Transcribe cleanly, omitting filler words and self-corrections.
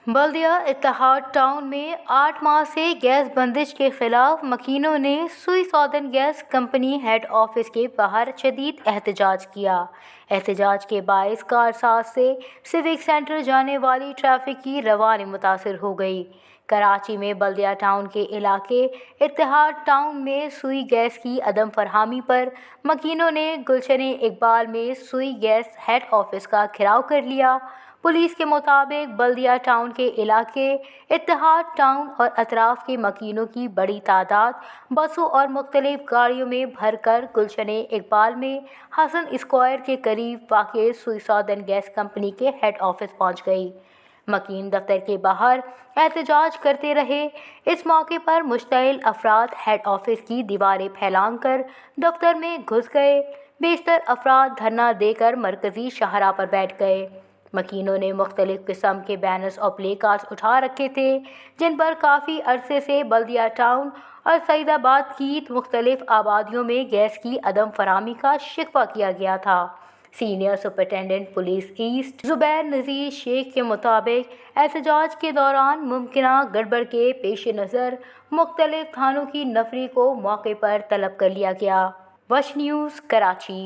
بلدیہ اتحاد ٹاؤن میں 8 ماہ سے گیس بندش کے خلاف مکینوں نے سوئی سودرن گیس کمپنی ہیڈ آفس کے باہر شدید احتجاج کیا۔ احتجاج کے باعث کارساز سے سیوک سینٹر جانے والی ٹریفک کی روانی متاثر ہو گئی۔ کراچی میں بلدیہ ٹاؤن کے علاقے اتحاد ٹاؤن میں سوئی گیس کی عدم فراہمی پر مکینوں نے گلشن اقبال میں سوئی گیس ہیڈ آفس کا گھیراؤ کر لیا۔ پولیس کے مطابق بلدیہ ٹاؤن کے علاقے اتحاد ٹاؤن اور اطراف کے مکینوں کی بڑی تعداد بسوں اور مختلف گاڑیوں میں بھر کر گلشن اقبال میں حسن اسکوائر کے قریب واقع سوئی سودرن گیس کمپنی کے ہیڈ آفس پہنچ گئی۔ مکین دفتر کے باہر احتجاج کرتے رہے۔ اس موقع پر مشتعل افراد ہیڈ آفس کی دیواریں پھیلان کر دفتر میں گھس گئے۔ بیشتر افراد دھرنا دے کر مرکزی شاہراہ پر بیٹھ گئے۔ مکینوں نے مختلف قسم کے بینرز اور پلے کارڈز اٹھا رکھے تھے جن پر کافی عرصے سے بلدیہ ٹاؤن اور سعید آباد کی مختلف آبادیوں میں گیس کی عدم فراہمی کا شکوہ کیا گیا تھا۔ سینئر سپرنٹینڈنٹ پولیس ایسٹ زبیر نذیر شیخ کے مطابق احتجاج کے دوران ممکنہ گڑبڑ کے پیش نظر مختلف تھانوں کی نفری کو موقع پر طلب کر لیا گیا۔ وش نیوز کراچی۔